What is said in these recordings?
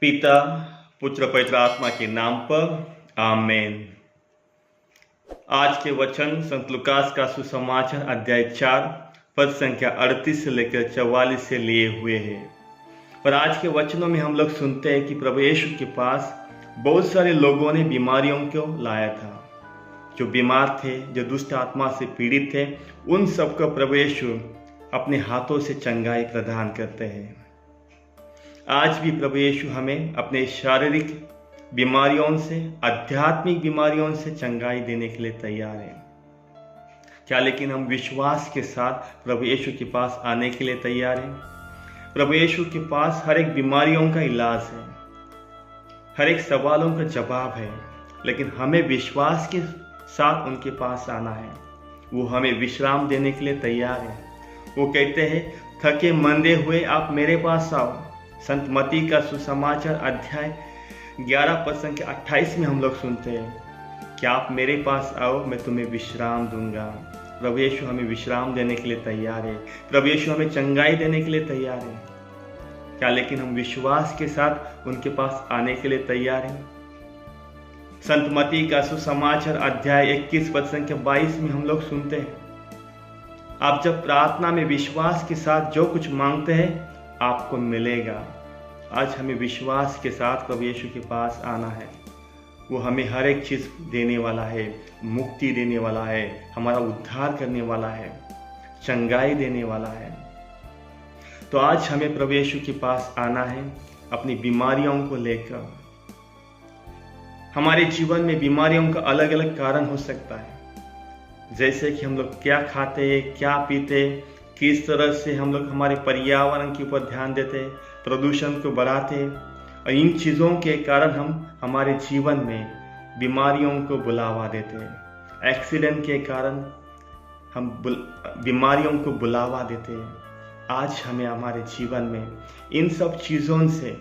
पिता पुत्र पवित्र आत्मा के नाम पर आमेन। आज के वचन संत लूकास का सुसमाचार अध्याय 4 पद संख्या 38 से लेकर 44 से लिए हुए हैं। और आज के वचनों में हम लोग सुनते हैं कि प्रभु यीशु के पास बहुत सारे लोगों ने बीमारियों को लाया था। जो बीमार थे, जो दुष्ट आत्मा से पीड़ित थे, उन सबको प्रभु यीशु अपने हाथों से चंगाई प्रदान करते हैं। आज भी प्रभु यीशु हमें अपने शारीरिक बीमारियों से, आध्यात्मिक बीमारियों से चंगाई देने के लिए तैयार है। क्या लेकिन हम विश्वास के साथ प्रभु यीशु के पास आने के लिए तैयार हैं? प्रभु यीशु के पास हर एक बीमारियों का इलाज है, हर एक सवालों का जवाब है, लेकिन हमें विश्वास के साथ उनके पास आना है। वो हमें विश्राम देने के लिए तैयार है। वो कहते हैं, थके मंदे हुए आप मेरे पास आओ। संत मत्ती का सुसमाचार अध्याय 11 पद संख्या 28 में हम लोग सुनते हैं कि आप मेरे पास आओ, मैं तुम्हें विश्राम दूंगा। प्रभु यीशु हमें विश्राम देने के लिए तैयार है। प्रभु यीशु हमें चंगाई देने के लिए तैयार है। क्या लेकिन हम विश्वास के साथ उनके पास आने के लिए तैयार हैं? संत मत्ती का सुसमाचार अध्याय 21 पद संख्या 22 में हम लोग सुनते हैं, आप जब प्रार्थना में विश्वास के साथ जो कुछ मांगते हैं आपको मिलेगा। आज हमें विश्वास के साथ प्रभु यीशु के पास आना है। वो हमें हर एक चीज़ देने वाला है, मुक्ति देने वाला है, हमारा उद्धार करने वाला है, चंगाई देने वाला है। तो आज हमें प्रभु यीशु के पास आना है अपनी बीमारियों को लेकर। हमारे जीवन में बीमारियों का अलग अलग कारण हो सकता है, जैसे कि हम लोग क्या खाते हैं, क्या पीते, किस तरह से हम लोग हमारे पर्यावरण के ऊपर ध्यान देते, प्रदूषण को बढ़ाते, और इन चीज़ों के कारण हम हमारे जीवन में बीमारियों को बुलावा देते हैं। एक्सीडेंट के कारण हम बीमारियों को बुलावा देते हैं। आज हमें हमारे जीवन में इन सब चीज़ों से,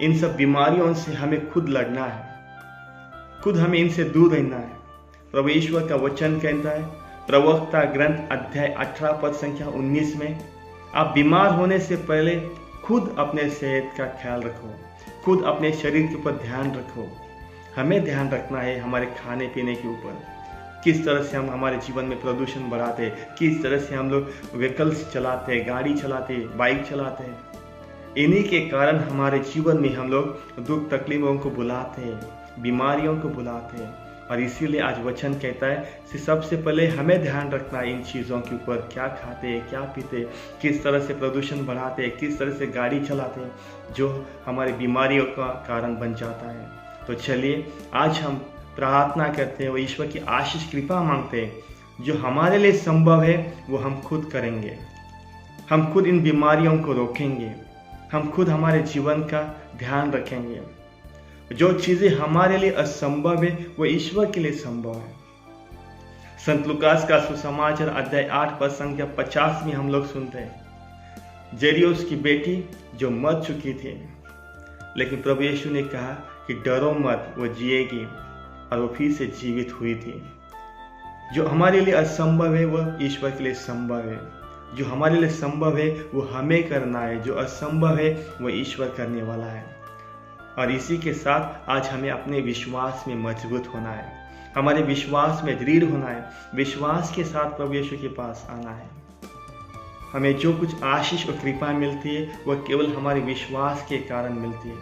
इन सब बीमारियों से हमें खुद लड़ना है, खुद हमें इनसे दूर रहना है। प्रभु ईश्वर का वचन कहता है, प्रवक्ता ग्रंथ अध्याय 18 पद संख्या 19 में, आप बीमार होने से पहले खुद अपने सेहत का ख्याल रखो, खुद अपने शरीर के ऊपर ध्यान रखो। हमें ध्यान रखना है हमारे खाने पीने के ऊपर, किस तरह से हम हमारे जीवन में प्रदूषण बढ़ाते, किस तरह से हम लोग व्हीकल्स चलाते, गाड़ी चलाते, बाइक चलाते हैं। इन्हीं के कारण हमारे जीवन में हम लोग दुख तकलीफों को बुलाते हैं, बीमारियों को बुलाते हैं। और इसीलिए आज वचन कहता है कि सबसे पहले हमें ध्यान रखना है इन चीज़ों के ऊपर, क्या खाते हैं, क्या पीते, किस तरह से प्रदूषण बढ़ाते हैं, किस तरह से गाड़ी चलाते हैं, जो हमारी बीमारियों का कारण बन जाता है। तो चलिए आज हम प्रार्थना करते हैं और ईश्वर की आशीष कृपा मांगते हैं। जो हमारे लिए संभव है वो हम खुद करेंगे। हम खुद इन बीमारियों को रोकेंगे, हम खुद हमारे जीवन का ध्यान रखेंगे। जो चीज़ें हमारे लिए असंभव है वो ईश्वर के लिए संभव है। संत लूकास का सुसमाचार अध्याय 8 पद संख्या 50 में हम लोग सुनते हैं, जेरियोस की बेटी जो मर चुकी थी, लेकिन प्रभु यीशु ने कहा कि डरो मत, वो जिएगी, और वो फिर से जीवित हुई थी। जो हमारे लिए असंभव है वो ईश्वर के लिए संभव है। जो हमारे लिए संभव है वो हमें करना है, जो असंभव है वो ईश्वर करने वाला है। और इसी के साथ आज हमें अपने विश्वास में मजबूत होना है, हमारे विश्वास में दृढ़ होना है, विश्वास के साथ प्रभु यीशु के पास आना है। हमें जो कुछ आशीष और कृपा मिलती है वह केवल हमारे विश्वास के कारण मिलती है।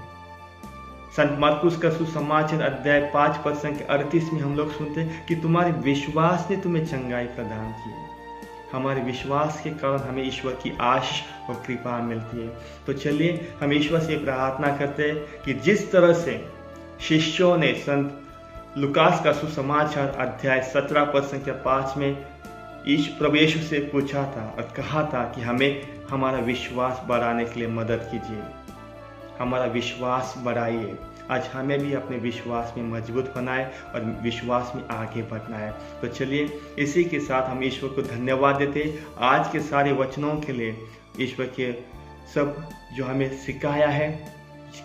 संत मरकुस का सुसमाचार अध्याय 5 पद संख्या 38 में हम लोग सुनते हैं कि तुम्हारे विश्वास ने तुम्हें चंगाई प्रदान की है। हमारे विश्वास के कारण हमें ईश्वर की आशीष और कृपा मिलती है। तो चलिए हम ईश्वर से प्रार्थना करते हैं कि जिस तरह से शिष्यों ने संत लूकास का सुसमाचार अध्याय 17 पद संख्या 5 में प्रभु यीशु से पूछा था और कहा था कि हमें हमारा विश्वास बढ़ाने के लिए मदद कीजिए, हमारा विश्वास बढ़ाइए। आज हमें भी अपने विश्वास में मजबूत होना है और विश्वास में आगे बढ़ना है। तो चलिए इसी के साथ हम ईश्वर को धन्यवाद देते हैं आज के सारे वचनों के लिए। ईश्वर के सब जो हमें सिखाया है,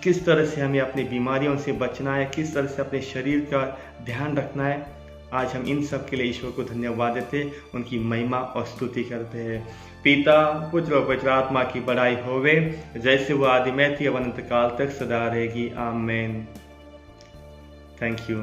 किस तरह से हमें अपनी बीमारियों से बचना है, किस तरह से अपने शरीर का ध्यान रखना है, आज हम इन सब के लिए ईश्वर को धन्यवाद देते हैं, उनकी महिमा और स्तुति करते हैं। पिता पुत्र और पवित्र आत्मा की बड़ाई होवे, जैसे वो आदि में थी अब अनंत काल तक सदा रहेगी। आमेन। Thank you.